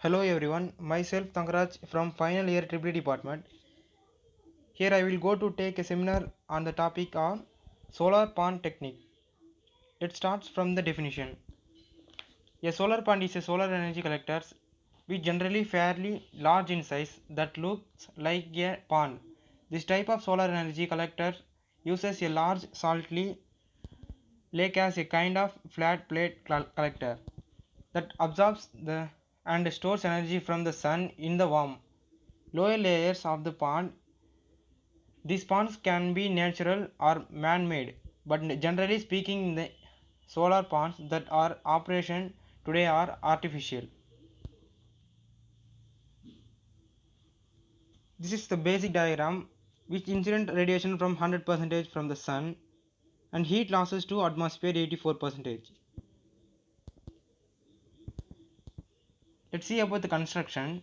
Hello everyone, myself Tangraj from final year Triple E department. Here I will go to take a seminar on the topic on solar pond technique. Let's start from the definition. A solar pond is a solar energy collector which generally fairly large in size that looks like a pond. This type of solar energy collector uses a large saltly lake as a kind of flat plate collector that absorbs the and stores energy from the sun in the warm lower layers of the pond. These ponds can be natural or man-made, but generally speaking, the solar ponds that are operation today are artificial. This is the basic diagram which incident radiation from 100% from the sun and heat losses to atmosphere 84%. Let's see about the construction.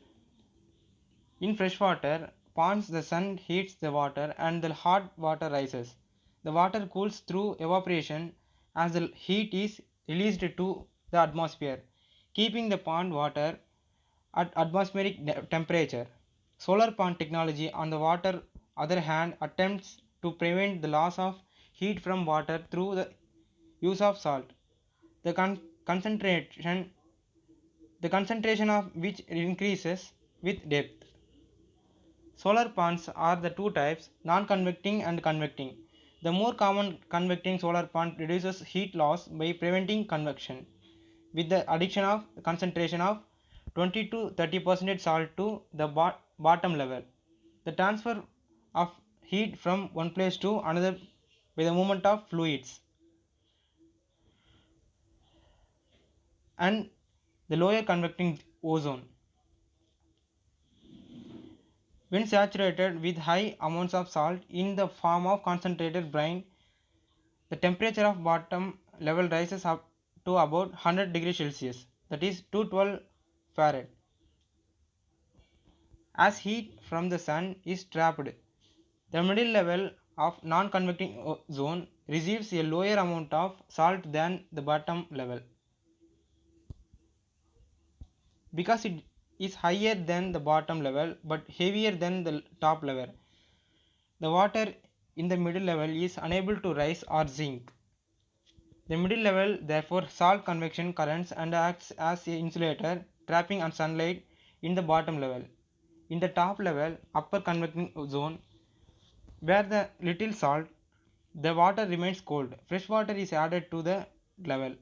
In freshwater ponds, the sun heats the water and the hot water rises. The water cools through evaporation as the heat is released to the atmosphere, keeping the pond water at atmospheric temperature. Solar pond technology, on the water other hand, attempts to prevent the loss of heat from water through the use of salt. The concentration of which increases with depth. Solar ponds are the two types, non-convecting and convecting. The more common convecting solar pond reduces heat loss by preventing convection with the addition of concentration of 20 to 30% salt to the bottom level. The transfer of heat from one place to another by the movement of fluids and the lower convecting ozone. When saturated with high amounts of salt in the form of concentrated brine, the temperature of bottom level rises up to about 100 degrees Celsius, that is 212 Fahrenheit. As heat from the sun is trapped, the middle level of non-convecting zone receives a lower amount of salt than the bottom level. Because it is higher than the bottom level but heavier than the top level, the water in the middle level is unable to rise or sink. The middle level therefore salt convection currents and acts as an insulator, trapping sunlight in the bottom level. In the top level, upper convecting zone, where the little salt, the water remains cold. Fresh water is added to the level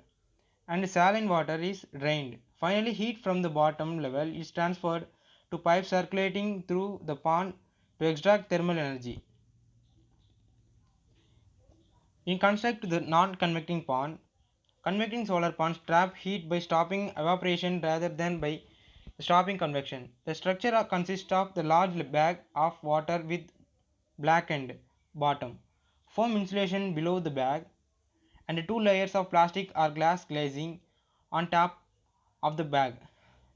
and saline water is drained. Finally, heat from the bottom level is transferred to pipes circulating through the pond to extract thermal energy. In construct the non-convecting pond, convecting solar ponds trap heat by stopping evaporation rather than by stopping convection. The structure consists of the large bag of water with blackened bottom, foam insulation below the bag, and two layers of plastic or glass glazing on top of the bag.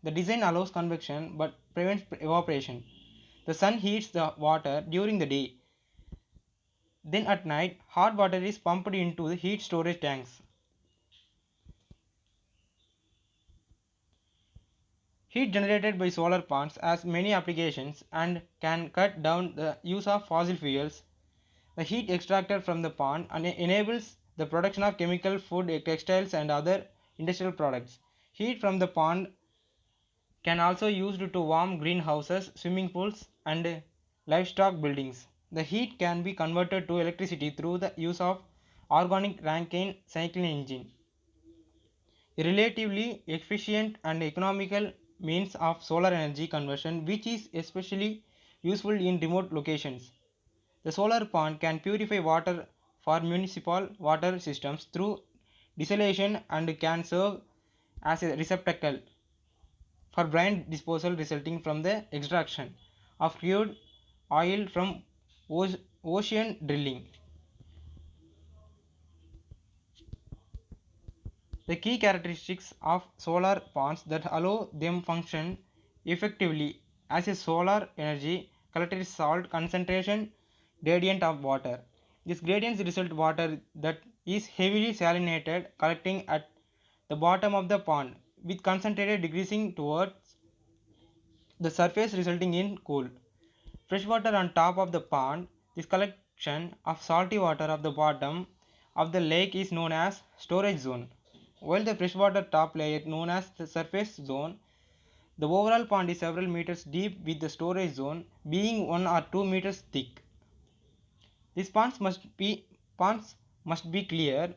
The design allows convection but prevents evaporation. The sun heats the water during the day. Then at night, hot water is pumped into the heat storage tanks. Heat generated by solar plants has many applications and can cut down the use of fossil fuels. The heat extracted from the pond enables the production of chemical, food, textiles and other industrial products. Heat from the pond can also be used to warm greenhouses, swimming pools and livestock buildings. The heat can be converted to electricity through the use of organic Rankine cycle engine, a relatively efficient and economical means of solar energy conversion which is especially useful in remote locations. The solar pond can purify water for municipal water systems through desalination and can serve as a receptacle for brine disposal resulting from the extraction of crude oil from ocean drilling. The key characteristics of solar ponds that allow them function effectively as a solar energy collector is salt concentration gradient of water. This gradient result water that is heavily salinated collecting at the bottom of the pond with concentrated decreasing towards the surface resulting in cool fresh water on top of the pond. This collection of salty water of the bottom of the lake is known as storage zone, while the freshwater top layer known as the surface zone. The overall pond is several meters deep with the storage zone being 1 or 2 meters thick. These ponds must be clear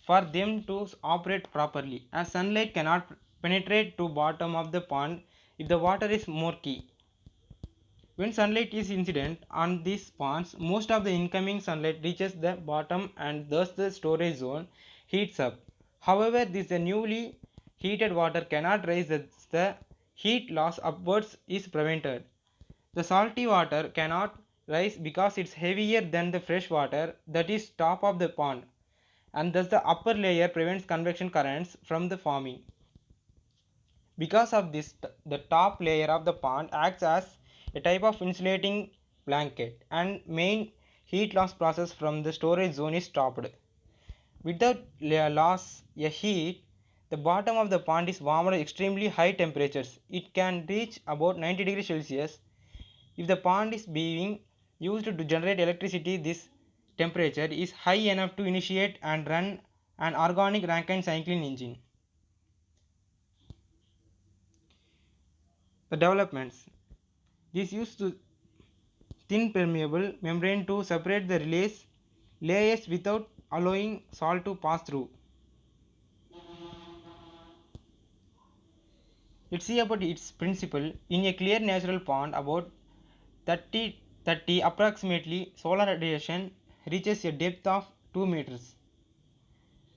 for them to operate properly, as sunlight cannot penetrate to bottom of the pond if the water is murky. When sunlight is incident on these ponds, most of the incoming sunlight reaches the bottom and thus the storage zone heats up. However, this newly heated water cannot rise as the heat loss upwards is prevented. The salty water cannot rise because it's heavier than the fresh water that is top of the pond, and thus the upper layer prevents convection currents from the forming. Because of this, the top layer of the pond acts as a type of insulating blanket, and main heat loss process from the storage zone is stopped. Without loss of heat, the bottom of the pond is warmed at extremely high temperatures. It can reach about 90 degrees Celsius. If the pond is being used to generate electricity, this temperature is high enough to initiate and run an organic Rankine cycling engine. The developments. This used to thin permeable membrane to separate the release layers without allowing salt to pass through. Let's see about its principle. In a clear natural pond, about 30 approximately solar radiation reaches a depth of 2 meters.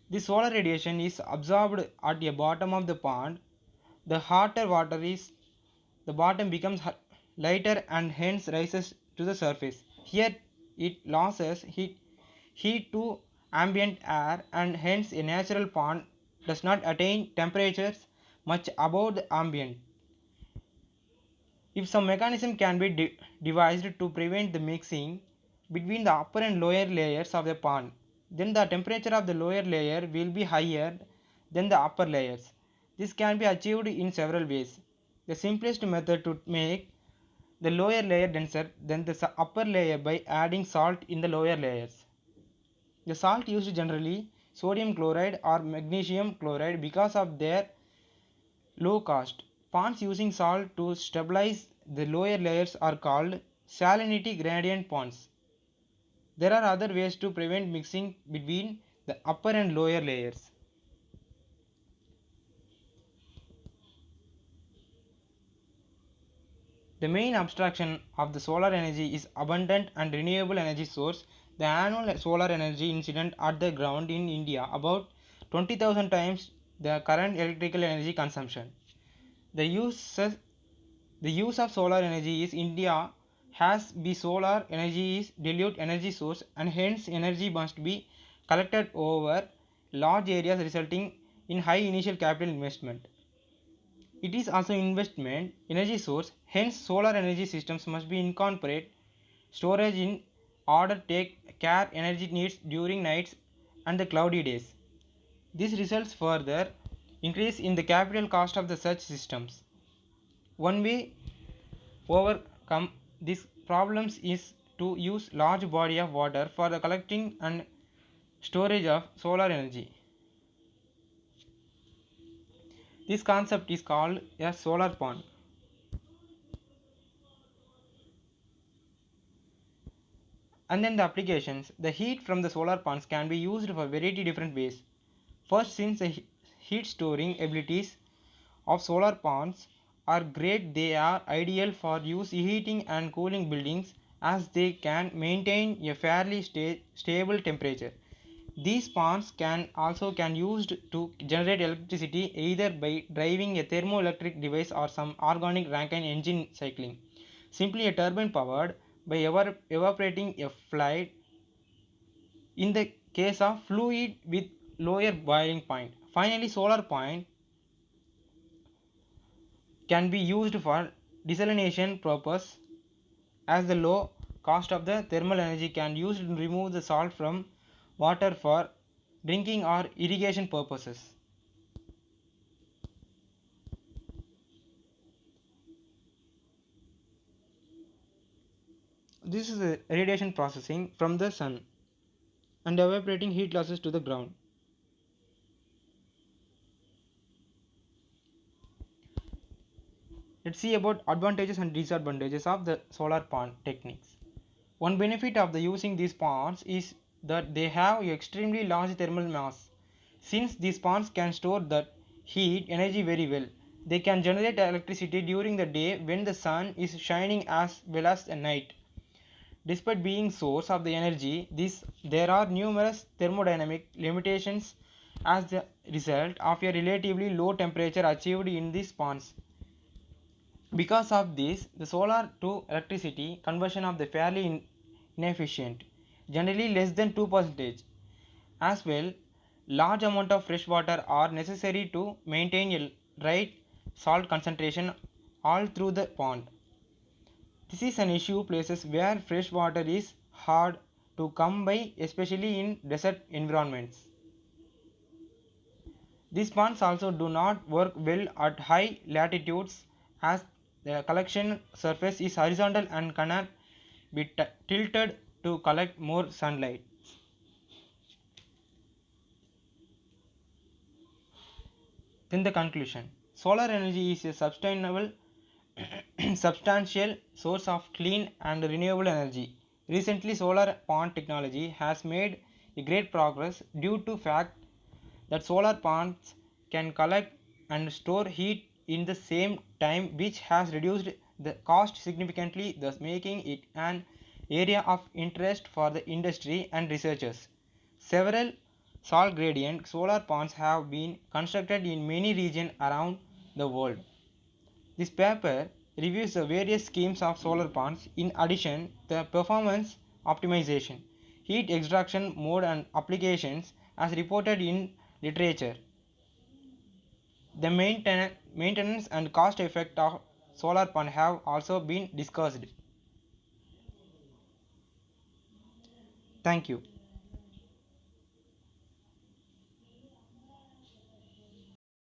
The solar radiation is absorbed at the bottom of the pond. The hotter water is the bottom becomes lighter and hence rises to the surface. Here it loses heat to ambient air, and hence a natural pond does not attain temperatures much above the ambient. If some mechanism can be devised to prevent the mixing between the upper and lower layers of the pond, then the temperature of the lower layer will be higher than the upper layers. This can be achieved in several ways. The simplest method to make the lower layer denser than the upper layer by adding salt in the lower layers. The salt used generally sodium chloride or magnesium chloride because of their low cost. Ponds using salt to stabilize the lower layers are called salinity gradient ponds. There are other ways to prevent mixing between the upper and lower layers. The main abstraction of the solar energy is abundant and renewable energy source. The annual solar energy incident at the ground in India about 20,000 times the current electrical energy consumption. The use the use of solar energy is India has be solar energy is dilute energy source, and hence energy must be collected over large areas resulting in high initial capital investment. It is also investment energy source, hence solar energy systems must be incorporate storage in order to take care energy needs during nights and the cloudy days. This results further increase in the capital cost of the such systems. One way overcome these problems is to use large body of water for the collecting and storage of solar energy. This concept is called a solar pond. And then the applications. The heat from the solar ponds can be used for variety different ways. First, since the heat storing abilities of solar ponds are great, they are ideal for use heating and cooling buildings as they can maintain a fairly stable temperature. These ponds can used to generate electricity either by driving a thermoelectric device or some organic Rankine engine cycling. Simply a turbine powered by evaporating a fluid in the case of fluid with lower boiling point. Finally, solar point can be used for desalination purpose as the low cost of the thermal energy can use to remove the salt from water for drinking or irrigation purposes. this is a radiation processing from the sun and evaporating heat losses to the ground. Let's see about advantages and disadvantages of the solar pond techniques. One benefit of the using these ponds is that they have extremely large thermal mass. Since these ponds can store that heat energy very well, they can generate electricity during the day when the sun is shining as well as at night. Despite being source of the energy, there are numerous thermodynamic limitations as the result of a relatively low temperature achieved in these ponds. Because of this, the solar to electricity conversion of the fairly inefficient, generally less than 2%. As well, large amount of fresh water are necessary to maintain a right salt concentration all through the pond. This is an issue places where fresh water is hard to come by, especially in desert environments. These ponds also do not work well at high latitudes as the collection surface is horizontal and cannot be tilted to collect more sunlight. Then the conclusion. Solar energy is a sustainable substantial source of clean and renewable energy. Recently, solar pond technology has made a great progress due to fact that solar ponds can collect and store heat in the same time, which has reduced the cost significantly, thus making it an area of interest for the industry and researchers. Several salt gradient solar ponds have been constructed in many regions around the world. This paper reviews the various schemes of solar ponds. In addition, the performance optimization, heat extraction mode and applications as reported in literature. The maintenance and cost effect of solar pond have also been discussed. Thank you.